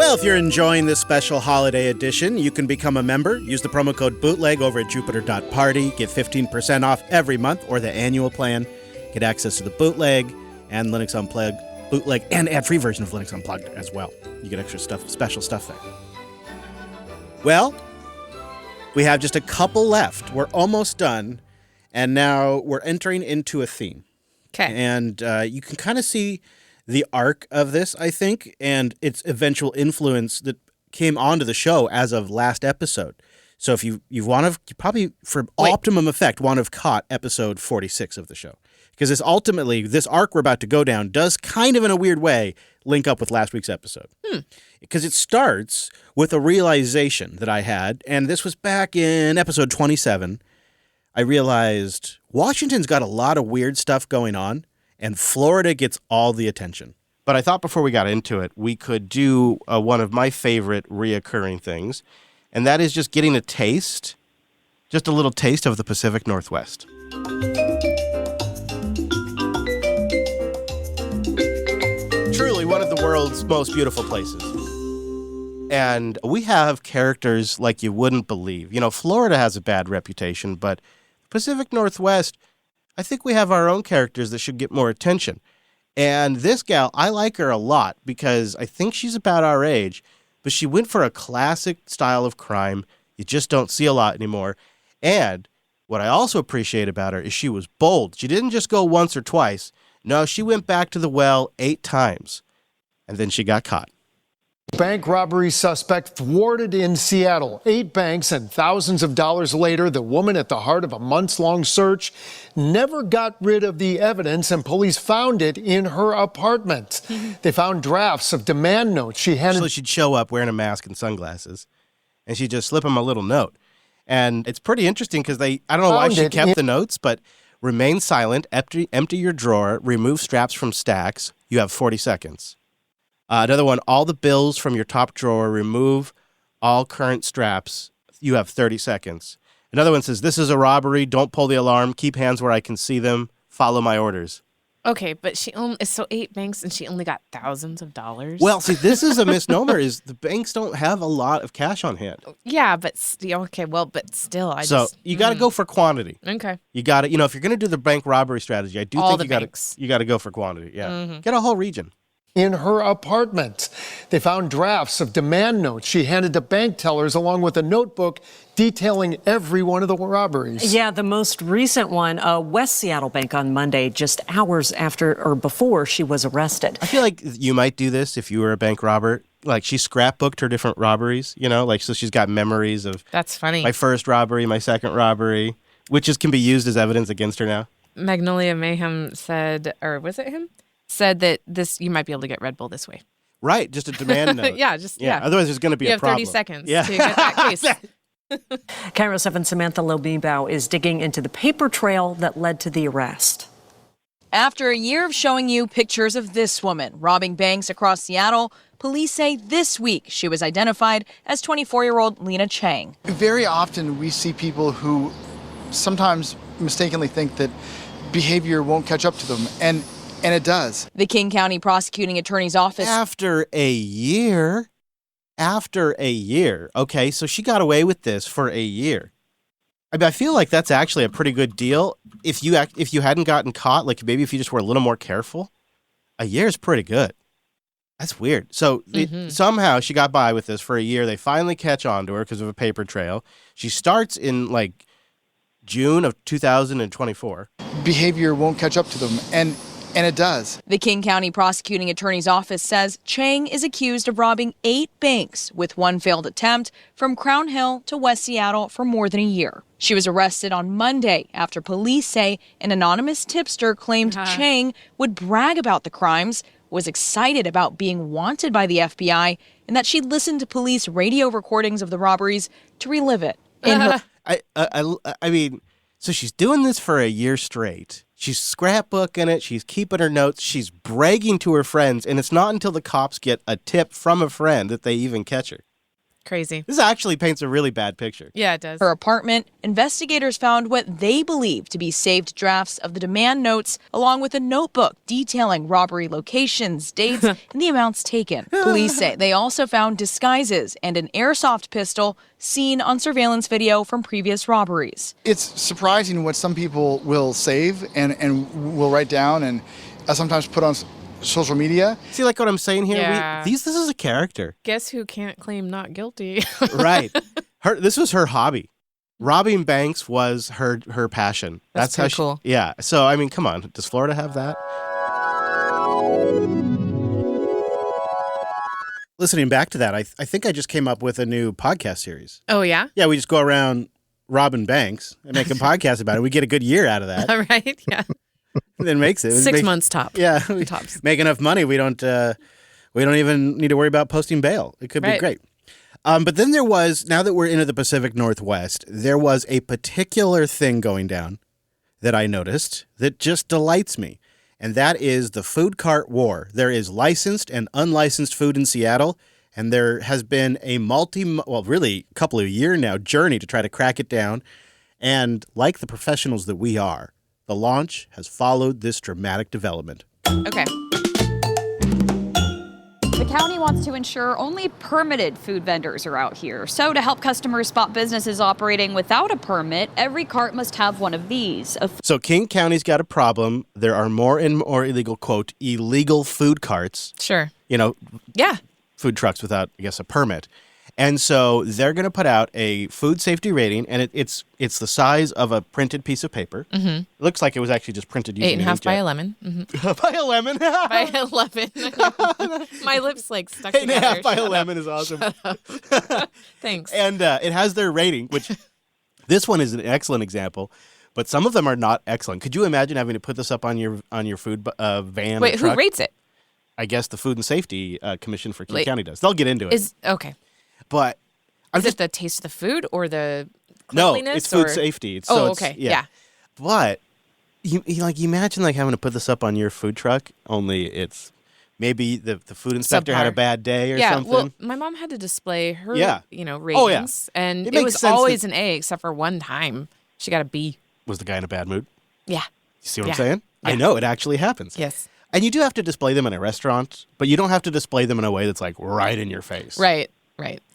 Speaker 1: Well, if you're enjoying this special holiday edition, you can become a member. Use the promo code BOOTLEG over at Jupiter.party. Get 15% off every month or the annual plan. Get access to the bootleg and Linux Unplugged bootleg and ad-free version of Linux Unplugged as well. You get extra stuff, special stuff there. Well, we have just a couple left. We're almost done, and now we're entering into a theme.
Speaker 2: Okay.
Speaker 1: And you can kind of see the arc of this, I think, and its eventual influence that came onto the show as of last episode. So if you probably, for optimum effect, want to have caught episode 46 of the show. Because this arc we're about to go down does kind of in a weird way link up with last week's episode. Because it starts with a realization that I had, and this was back in episode 27. I realized Washington's got a lot of weird stuff going on, and Florida gets all the attention. But I thought before we got into it, we could do one of my favorite reoccurring things, and that is just getting a little taste of the Pacific Northwest. Truly one of the world's most beautiful places. And we have characters like you wouldn't believe. You know, Florida has a bad reputation, but Pacific Northwest, I think we have our own characters that should get more attention. And this gal, I like her a lot because I think she's about our age, but she went for a classic style of crime you just don't see a lot anymore. And what I also appreciate about her is she was bold. She didn't just go once or twice. No, she went back to the well 8 times, and then she got caught.
Speaker 18: Bank robbery suspect thwarted in Seattle. 8 banks and thousands of dollars later, the woman at the heart of a months-long search never got rid of the evidence, and police found it in her apartment. They found drafts of demand notes she handed.
Speaker 1: So she'd show up wearing a mask and sunglasses, and she'd just slip him a little note. And it's pretty interesting because I don't know why she kept the notes, but remain silent, empty your drawer, remove straps from stacks. You have 40 seconds. Another one, all the bills from your top drawer, remove all current straps. You have 30 seconds. Another one says, this is a robbery. Don't pull the alarm. Keep hands where I can see them. Follow my orders.
Speaker 2: Okay, but she only, so 8 banks and she only got thousands of dollars.
Speaker 1: Well, see, this is a misnomer, is the banks don't have a lot of cash on hand.
Speaker 2: Yeah, but but still,
Speaker 1: you got to go for quantity.
Speaker 2: Okay.
Speaker 1: You got to, if you're going to do the bank robbery strategy, I do think you got to go for quantity. Yeah.
Speaker 2: Mm-hmm.
Speaker 1: Get a whole region.
Speaker 18: In her apartment, they found drafts of demand notes she handed to bank tellers along with a notebook detailing every one of the robberies.
Speaker 19: Yeah, the most recent one, West Seattle Bank on Monday, just hours after or before she was arrested.
Speaker 1: I feel like you might do this if you were a bank robber. Like, she scrapbooked her different robberies, so she's got memories of.
Speaker 2: That's funny.
Speaker 1: My first robbery, my second robbery, which can be used as evidence against her now.
Speaker 2: Magnolia Mayhem said, or was it him? Said that you might be able to get Red Bull this way.
Speaker 1: Right, just a demand note.
Speaker 2: Yeah.
Speaker 1: Otherwise, there's going to be a problem.
Speaker 2: You have 30 seconds to get that case.
Speaker 19: KIRO 7 Samantha Lobibao is digging into the paper trail that led to the arrest.
Speaker 20: After a year of showing you pictures of this woman robbing banks across Seattle, police say this week she was identified as 24-year-old Lena Chang.
Speaker 21: Very often we see people who sometimes mistakenly think that behavior won't catch up to them, and it does.
Speaker 20: The King County Prosecuting Attorney's Office.
Speaker 1: After a year. Okay, so she got away with this for a year. I feel like that's actually a pretty good deal. If you hadn't gotten caught, like maybe if you just were a little more careful, a year is pretty good. That's weird. So somehow she got by with this for a year. They finally catch on to her because of a paper trail. She starts in June of 2024.
Speaker 21: Behavior won't catch up to them, and it does.
Speaker 20: The King County Prosecuting Attorney's Office says Chang is accused of robbing 8 banks with one failed attempt from Crown Hill to West Seattle for more than a year. She was arrested on Monday after police say an anonymous tipster claimed Chang would brag about the crimes, was excited about being wanted by the FBI, and that she'd listened to police radio recordings of the robberies to relive it.
Speaker 1: I mean, so she's doing this for a year straight. She's scrapbooking it. She's keeping her notes. She's bragging to her friends. And it's not until the cops get a tip from a friend that they even catch her.
Speaker 2: Crazy.
Speaker 1: This actually paints a really bad picture.
Speaker 2: Yeah, it does.
Speaker 20: Her apartment, investigators found what they believe to be saved drafts of the demand notes, along with a notebook detailing robbery locations, dates, and the amounts taken. Police say they also found disguises and an airsoft pistol seen on surveillance video from previous robberies.
Speaker 21: It's surprising what some people will save and will write down and sometimes put on social media.
Speaker 1: See, like what I'm saying here?
Speaker 2: Yeah.
Speaker 1: This is a character.
Speaker 2: Guess who can't claim not guilty?
Speaker 1: Right. This was her hobby. Robbing banks was her passion.
Speaker 2: That's
Speaker 1: how
Speaker 2: cool.
Speaker 1: Yeah. So, I mean, come on. Does Florida have that? Listening back to that, I think I just came up with a new podcast series.
Speaker 2: Oh, yeah?
Speaker 1: Yeah, we just go around robbing banks and make a podcast about it. We get a good year out of that.
Speaker 2: All right. Yeah.
Speaker 1: And then makes it.
Speaker 2: 6 months top.
Speaker 1: Yeah.
Speaker 2: Tops.
Speaker 1: Make enough money. We don't even need to worry about posting bail. It could be great. But then there was, now that we're into the Pacific Northwest, there was a particular thing going down that I noticed that just delights me. And that is the food cart war. There is licensed and unlicensed food in Seattle. And there has been a really a couple of year now journey to try to crack it down. And like the professionals that we are, the launch has followed this dramatic development.
Speaker 2: Okay.
Speaker 5: The county wants to ensure only permitted food vendors are out here. So to help customers spot businesses operating without a permit, every cart must have one of these.
Speaker 1: So King County's got a problem. There are more and more illegal, quote, illegal food carts.
Speaker 2: Sure.
Speaker 1: Yeah. Food trucks without, I guess, a permit. And so they're going to put out a food safety rating, and it's the size of a printed piece of paper.
Speaker 2: Mm-hmm.
Speaker 1: It looks like it was actually just printed using
Speaker 2: 8.5 by 11. Mm-hmm.
Speaker 1: By a lemon.
Speaker 2: By 11. My lips stuck together.
Speaker 1: 8.5 by 11 is awesome.
Speaker 2: Thanks.
Speaker 1: And it has their rating, which this one is an excellent example, but some of them are not excellent. Could you imagine having to put this up on your food van?
Speaker 2: Wait,
Speaker 1: or truck?
Speaker 2: who rates it?
Speaker 1: I guess the Food and Safety Commission for King County does. They'll get into it.
Speaker 2: Okay.
Speaker 1: But
Speaker 2: is it the taste of the food or the
Speaker 1: no?
Speaker 2: cleanliness?
Speaker 1: It's food safety.
Speaker 2: Okay. Yeah.
Speaker 1: But you imagine having to put this up on your food truck. Only it's maybe the food inspector had a bad day or something.
Speaker 2: Well, my mom had to display her ratings, and it was always an A except for one time she got a B.
Speaker 1: Was the guy in a bad mood?
Speaker 2: Yeah.
Speaker 1: You see what I'm saying? Yeah. I know it actually happens.
Speaker 2: Yes.
Speaker 1: And you do have to display them in a restaurant, but you don't have to display them in a way that's right in your face.
Speaker 2: Right.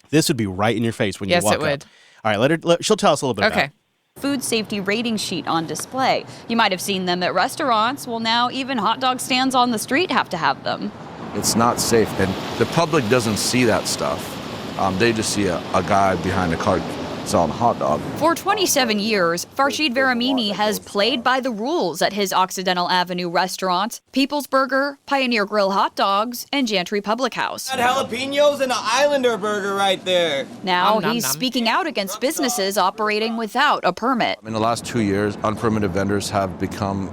Speaker 1: This would be right in your face when you walk up.
Speaker 5: Yes, it would.
Speaker 1: All right, she'll tell us a little bit about it.
Speaker 5: Food safety rating sheet on display. You might have seen them at restaurants. Well, now even hot dog stands on the street have to have them.
Speaker 22: It's not safe, and the public doesn't see that stuff. They just see a guy behind a cart selling a hot dog.
Speaker 5: For 27 years, Farshid Veramini has played by the rules at his Occidental Avenue restaurants, People's Burger, Pioneer Grill Hot Dogs, and Jantry Public House.
Speaker 23: Got jalapenos and an Islander burger right there.
Speaker 5: Now he's speaking out against businesses operating without a permit.
Speaker 22: In the last 2 years, unpermitted vendors have become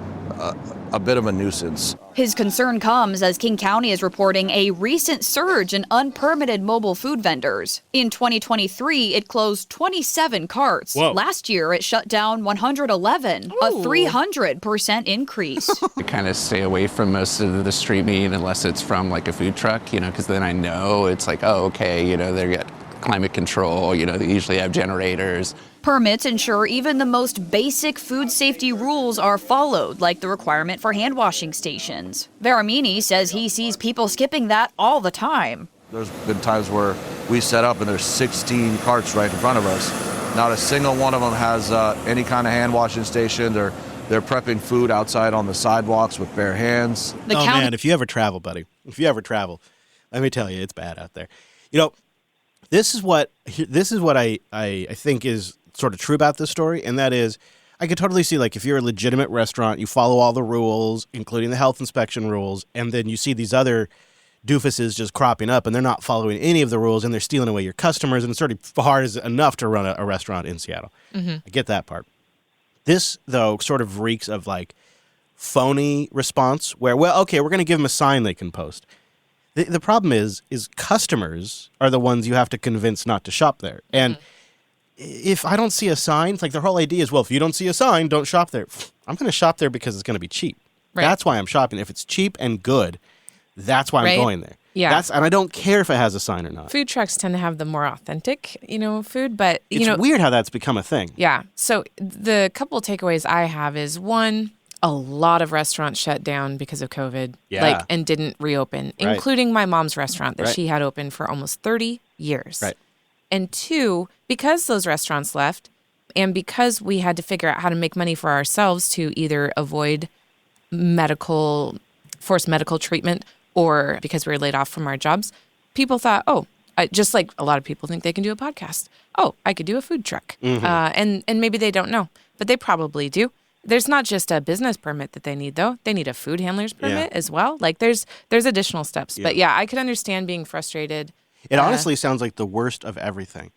Speaker 22: a bit of a nuisance.
Speaker 5: His concern comes as King County is reporting a recent surge in unpermitted mobile food vendors. In 2023, it closed 27 carts.
Speaker 22: Whoa.
Speaker 5: Last year, it shut down 111, a 300% increase.
Speaker 24: I kind of stay away from most of the street meat unless it's from a food truck, because then I know it's they get climate control, they usually have generators.
Speaker 5: Permits ensure even the most basic food safety rules are followed, like the requirement for hand washing stations. Veramini says he sees people skipping that all the time.
Speaker 22: There's been times where we set up and there's 16 carts right in front of us. Not a single one of them has any kind of hand washing station. They're prepping food outside on the sidewalks with bare hands.
Speaker 1: Man, if you ever travel, buddy, let me tell you, it's bad out there. This is what I think is sort of true about this story, and that is I could totally see if you're a legitimate restaurant, you follow all the rules, including the health inspection rules, and then you see these other doofuses just cropping up and they're not following any of the rules and they're stealing away your customers, and it's already hard enough to run a restaurant in Seattle.
Speaker 2: Mm-hmm.
Speaker 1: I get that part. This, though, sort of reeks of phony response where, we're going to give them a sign they can post. The problem is customers are the ones you have to convince not to shop there. And if I don't see a sign, it's their whole idea is, if you don't see a sign, don't shop there. I'm going to shop there because it's going to be cheap. Right. That's why I'm shopping. If it's cheap and good, that's why I'm going there.
Speaker 2: Yeah.
Speaker 1: And I don't care if it has a sign or not.
Speaker 2: Food trucks tend to have the more authentic, food, but
Speaker 1: It's weird how that's become a thing.
Speaker 2: Yeah. So the couple takeaways I have is one, a lot of restaurants shut down because of COVID, and didn't reopen, including my mom's restaurant that she had open for almost 30 years.
Speaker 1: Right.
Speaker 2: And two, because those restaurants left, and because we had to figure out how to make money for ourselves to either avoid forced medical treatment, or because we were laid off from our jobs, people thought, just like a lot of people think they can do a podcast. Oh, I could do a food truck. And maybe they don't know, but they probably do. There's not just a business permit that they need, though. They need a food handler's permit as well. Like there's additional steps. But yeah, I could understand being frustrated.
Speaker 1: It honestly sounds like the worst of everything.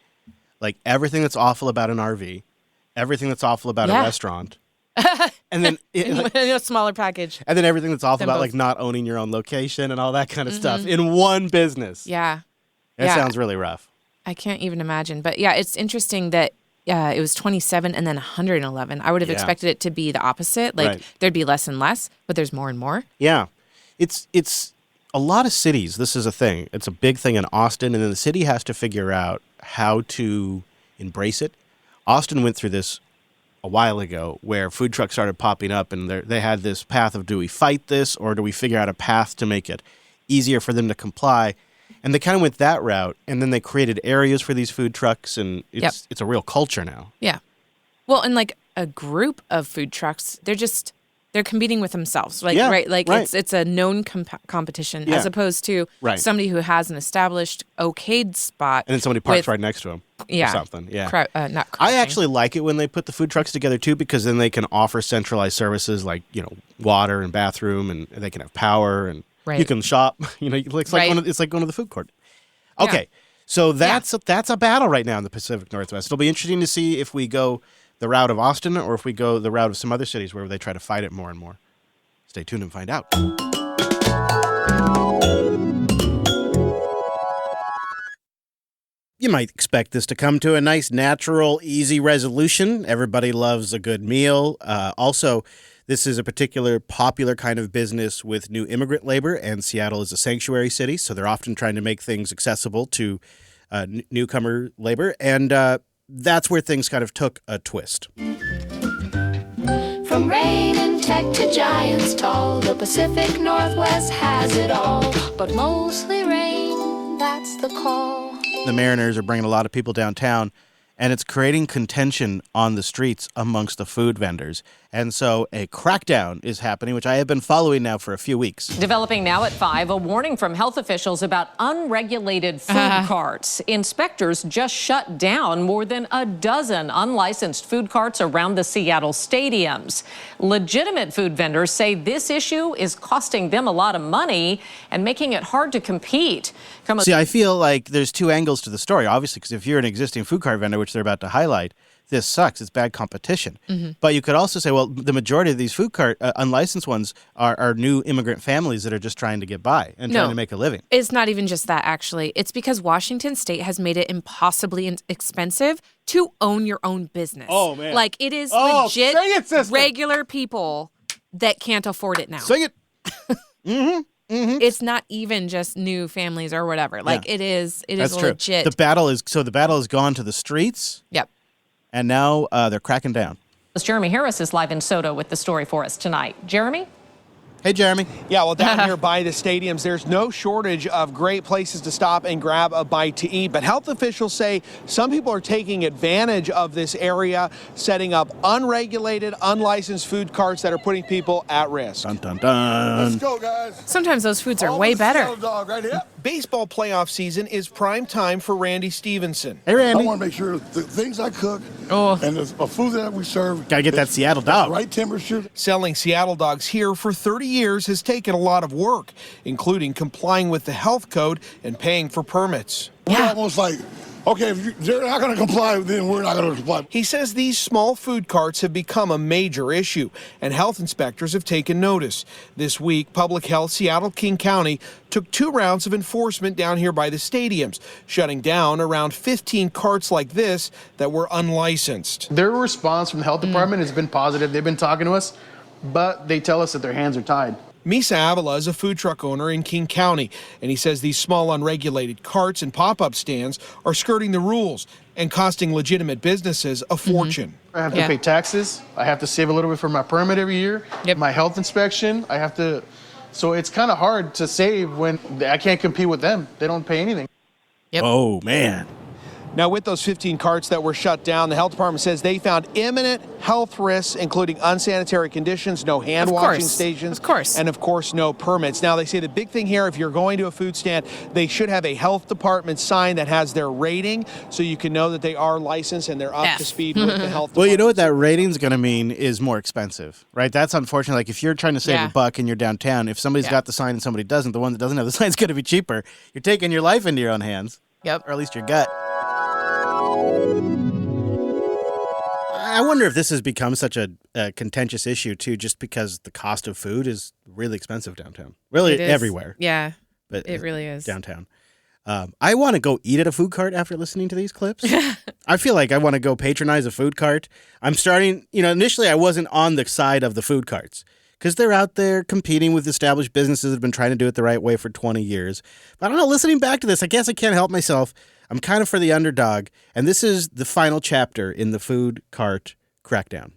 Speaker 1: Like everything that's awful about an RV, everything that's awful about a restaurant. And then
Speaker 2: a smaller package.
Speaker 1: And then everything that's awful about
Speaker 2: both.
Speaker 1: like not owning your own location and all that kind of stuff in one business.
Speaker 2: Yeah.
Speaker 1: It sounds really rough.
Speaker 2: I can't even imagine. But yeah, it's interesting that it was 27 and then 111. I would have expected it to be the opposite. Like there'd be less and less, but there's more and more.
Speaker 1: Yeah. It's a lot of cities. This is a thing. It's a big thing in Austin, and then the city has to figure out how to embrace it. Austin went through this a while ago where food trucks started popping up, and they had this path of, do we fight this or do we figure out a path to make it easier for them to comply? And they kind of went that route, and then they created areas for these food trucks, and it's a real culture now.
Speaker 2: Yeah. Well, and like a group of food trucks, they're competing with themselves. Like, it's a known competition as opposed to somebody who has an established okayed spot.
Speaker 1: And then somebody parks right next to them or something. Yeah. I actually like it when they put the food trucks together too, because then they can offer centralized services like, water and bathroom, and they can have power, and you can shop. It's like going to the food court. Okay. So that's a battle right now in the Pacific Northwest. It'll be interesting to see if we go the route of Austin or if we go the route of some other cities where they try to fight it more and more. Stay tuned and find out. You might expect this to come to a nice, natural, easy resolution. Everybody loves a good meal. Also, this is a particular popular kind of business with new immigrant labor, and Seattle is a sanctuary city, so they're often trying to make things accessible to newcomer labor, and that's where things kind of took a twist.
Speaker 6: From rain and tech to giants tall, the Pacific Northwest has it all. But mostly rain, that's the call.
Speaker 1: The Mariners are bringing a lot of people downtown, and it's creating contention on the streets amongst the food vendors. And so a crackdown is happening, which I have been following now for a few weeks.
Speaker 19: Developing now at 5, a warning from health officials about unregulated food carts. Inspectors just shut down more than a dozen unlicensed food carts around the Seattle stadiums. Legitimate food vendors say this issue is costing them a lot of money and making it hard to compete.
Speaker 1: See, I feel like there's two angles to the story, obviously, because if you're an existing food cart vendor, which they're about to highlight, this sucks. It's bad competition. But you could also say, well, the majority of these food cart unlicensed ones are new immigrant families that are just trying to get by and trying to make a living.
Speaker 2: It's not even just that, actually. It's because Washington State has made it impossibly expensive to own your own business.
Speaker 1: Oh, man.
Speaker 2: Like, it is legit regular people that can't afford it now.
Speaker 1: Sing it.
Speaker 2: It's not even just new families or whatever. Like, it is legit.
Speaker 1: The battle has gone to the streets.
Speaker 2: Yep.
Speaker 1: And now they're cracking down.
Speaker 19: Jeremy Harris is live in Soto with the story for us tonight. Jeremy?
Speaker 1: Hey, Jeremy.
Speaker 7: Yeah, well, down here by the stadiums, there's no shortage of great places to stop and grab a bite to eat. But health officials say some people are taking advantage of this area, setting up unregulated, unlicensed food carts that are putting people at risk.
Speaker 1: Dun, dun, dun.
Speaker 7: Let's go, guys.
Speaker 2: Sometimes those foods are way better.
Speaker 7: Baseball playoff season is prime time for Randy Stevenson.
Speaker 1: Hey, Randy.
Speaker 8: I want to make sure the things I cook and the food that we serve.
Speaker 1: Gotta get that Seattle dog.
Speaker 8: Right temperature.
Speaker 7: Selling Seattle dogs here for 30 years has taken a lot of work, including complying with the health code and paying for permits.
Speaker 8: We're almost like, okay, if they're not going to comply, then we're not going to comply.
Speaker 7: He says these small food carts have become a major issue, and health inspectors have taken notice. This week, Public Health Seattle-King County took 2 rounds of enforcement down here by the stadiums, shutting down around 15 carts like this that were unlicensed.
Speaker 9: Their response from the health department has been positive. They've been talking to us, but they tell us that their hands are tied.
Speaker 7: Misa Avila is a food truck owner in King County, and he says these small unregulated carts and pop-up stands are skirting the rules and costing legitimate businesses a fortune.
Speaker 9: I have to pay taxes. I have to save a little bit for my permit every year. My health inspection, I have to. So it's kind of hard to save when I can't compete with them. They don't pay anything.
Speaker 1: Oh, man.
Speaker 7: Now, with those 15 carts that were shut down, the health department says they found imminent health risks, including unsanitary conditions, no hand washing stations, and of course, no permits. Now, they say the big thing here, if you're going to a food stand, they should have a health department sign that has their rating so you can know that they are licensed and they're up to speed with the health
Speaker 1: Well, you know what that rating's going to mean is more expensive, right? That's unfortunate. Like if you're trying to save a buck and you're downtown, if somebody's got the sign and somebody doesn't, the one that doesn't have the sign is going to be cheaper. You're taking your life into your own hands.
Speaker 2: Yep.
Speaker 1: Or at least your gut. I wonder if this has become such a contentious issue, too, just because the cost of food is really expensive downtown. Really everywhere.
Speaker 2: Yeah,
Speaker 1: but
Speaker 2: it really is.
Speaker 1: Downtown. I want to go eat at a food cart after listening to these clips. I feel like I want to go patronize a food cart. I'm starting, initially I wasn't on the side of the food carts because they're out there competing with established businesses that have been trying to do it the right way for 20 years. But I don't know, listening back to this, I guess I can't help myself. I'm kind of for the underdog, and this is the final chapter in the food cart crackdown.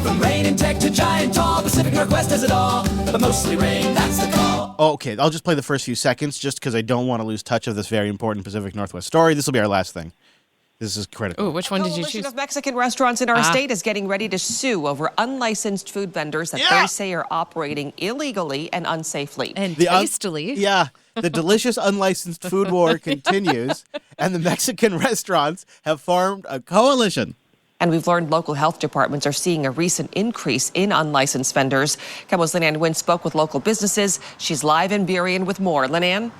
Speaker 10: From rain and tech to giant tall, Pacific Northwest has it all, but mostly rain, that's the call.
Speaker 1: Oh, okay, I'll just play the first few seconds just because I don't want to lose touch of this very important Pacific Northwest story. This will be our last thing. This is critical.
Speaker 2: Oh, which one did you
Speaker 11: Coalition
Speaker 2: choose?
Speaker 11: of Mexican restaurants in our state is getting ready to sue over unlicensed food vendors that they say are operating illegally and unsafely.
Speaker 2: And tastily.
Speaker 1: The delicious unlicensed food war continues, and the Mexican restaurants have formed a coalition.
Speaker 11: And we've learned local health departments are seeing a recent increase in unlicensed vendors. KEMO's Lynanne Wynn spoke with local businesses. She's live in Burien with more. Lynanne?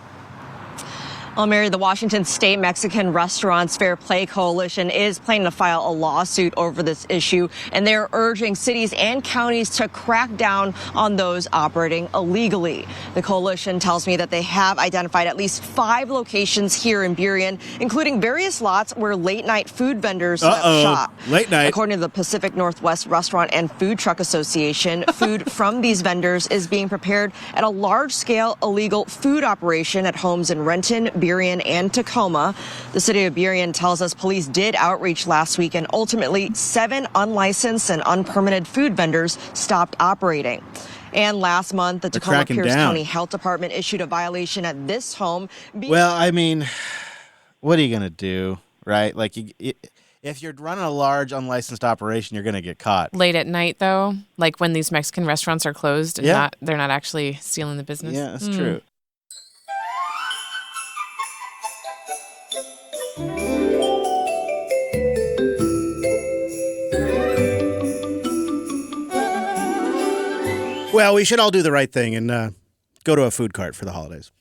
Speaker 12: Well, Mary, the Washington State Mexican Restaurants Fair Play Coalition is planning to file a lawsuit over this issue, and they're urging cities and counties to crack down on those operating illegally. The coalition tells me that they have identified at least 5 locations here in Burien, including various lots where late-night food vendors have shop.
Speaker 1: Late night.
Speaker 12: According to the Pacific Northwest Restaurant and Food Truck Association, food from these vendors is being prepared at a large-scale illegal food operation at homes in Renton, Burien, and Tacoma. The city of Burien tells us police did outreach last week, and ultimately 7 unlicensed and unpermitted food vendors stopped operating. And last month, the Tacoma Pierce County Health Department issued a violation at this home.
Speaker 1: Well, I mean, what are you going to do, right? Like, if you're running a large unlicensed operation, you're going to get caught.
Speaker 2: Late at night, though, like when these Mexican restaurants are closed and they're not actually stealing the business.
Speaker 1: Yeah, that's true. Well, we should all do the right thing and go to a food cart for the holidays.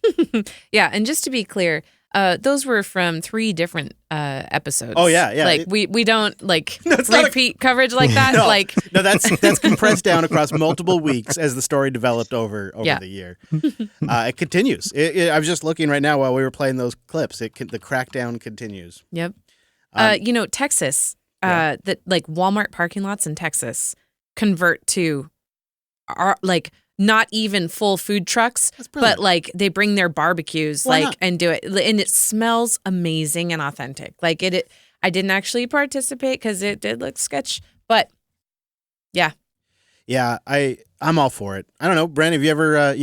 Speaker 2: Yeah, and just to be clear, those were from 3 different episodes.
Speaker 1: Oh, yeah.
Speaker 2: Like we don't repeat coverage like that.
Speaker 1: No, that's compressed down across multiple weeks as the story developed over the year. It continues. I was just looking right now while we were playing those clips. The crackdown continues.
Speaker 2: Yep. Texas, that like Walmart parking lots in Texas convert to are like not even full food trucks, but like they bring their barbecues and do it, and it smells amazing and authentic. Like it I didn't actually participate because it did look sketch, but yeah.
Speaker 1: I'm all for it. I don't know, Brent, have you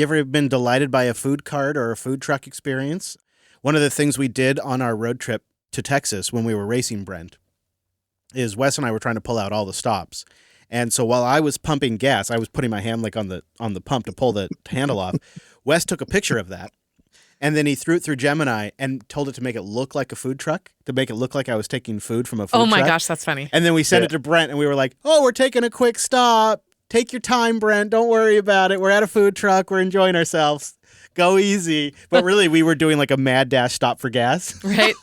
Speaker 1: ever been delighted by a food cart or a food truck experience? One of the things we did on our road trip to Texas when we were racing Brent is Wes and I were trying to pull out all the stops. And so while I was pumping gas, I was putting my hand like on the pump to pull the handle off. Wes took a picture of that, and then he threw it through Gemini and told it to make it look like a food truck, to make it look like I was taking food from a food truck.
Speaker 2: Oh my gosh, that's funny.
Speaker 1: And then we sent it to Brent, and we were like, "Oh, we're taking a quick stop. Take your time, Brent. Don't worry about it. We're at a food truck. We're enjoying ourselves. Go easy." But really, we were doing like a mad dash stop for gas.
Speaker 2: Right.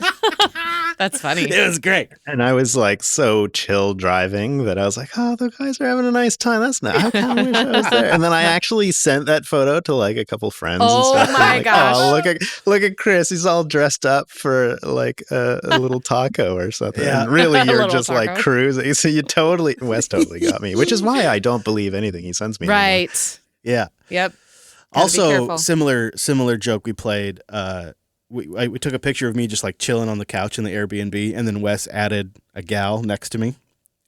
Speaker 2: That's funny.
Speaker 1: It was great.
Speaker 3: And I was like so chill driving that I was like, oh, the guys are having a nice time. That's not, I kind of wish I was there. And then I actually sent that photo to like a couple friends and stuff.
Speaker 2: Oh my gosh.
Speaker 3: Oh, look at Chris. He's all dressed up for like a little taco or something.
Speaker 1: Yeah.
Speaker 3: And really, you're just
Speaker 2: taco.
Speaker 3: like cruising. So Wes totally got me, which is why I don't believe anything he sends me.
Speaker 2: Right.
Speaker 3: Anymore.
Speaker 1: Yeah.
Speaker 2: Yep.
Speaker 1: Also, similar joke we played. We took a picture of me just like chilling on the couch in the Airbnb, and then Wes added a gal next to me,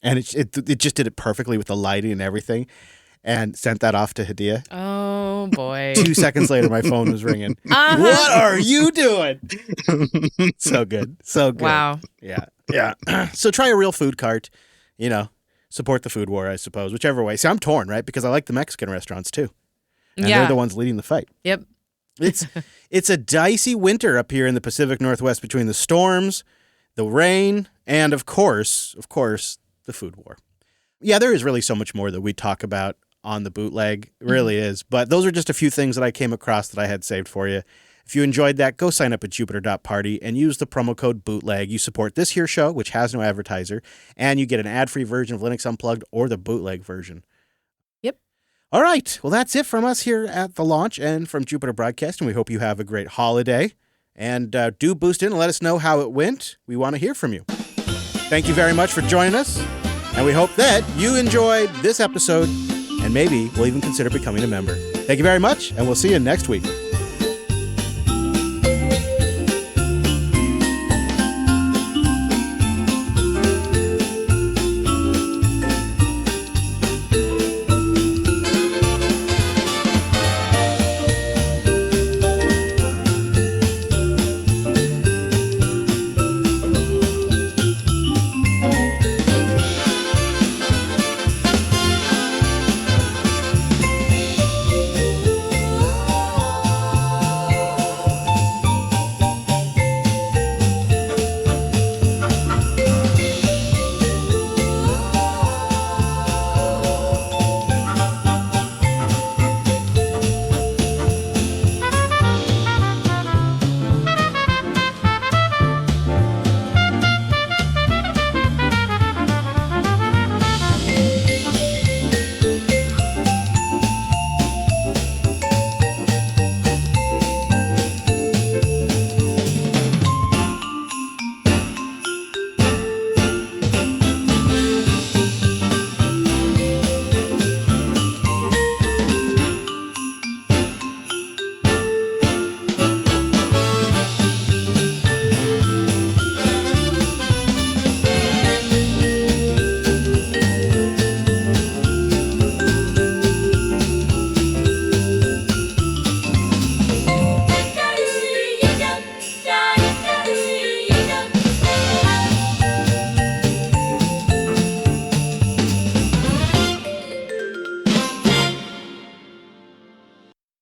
Speaker 1: and it just did it perfectly with the lighting and everything, and sent that off to Hadia.
Speaker 2: Oh boy!
Speaker 1: 2 seconds later, my phone was ringing. What are you doing? So good, so good.
Speaker 2: Wow.
Speaker 1: Yeah. So try a real food cart. Support the food war, I suppose. Whichever way. See, I'm torn, right? Because I like the Mexican restaurants too. And they're the ones leading the fight.
Speaker 2: Yep.
Speaker 1: It's a dicey winter up here in the Pacific Northwest between the storms, the rain, and of course, the food war. Yeah, there is really so much more that we talk about on the bootleg. It really is. But those are just a few things that I came across that I had saved for you. If you enjoyed that, go sign up at Jupiter.party and use the promo code BOOTLEG. You support this here show, which has no advertiser, and you get an ad-free version of Linux Unplugged or the bootleg version. All right. Well, that's it from us here at the launch and from Jupiter Broadcasting. We hope you have a great holiday. And do boost in and let us know how it went. We want to hear from you. Thank you very much for joining us. And we hope that you enjoyed this episode and maybe we'll even consider becoming a member. Thank you very much, and we'll see you next week.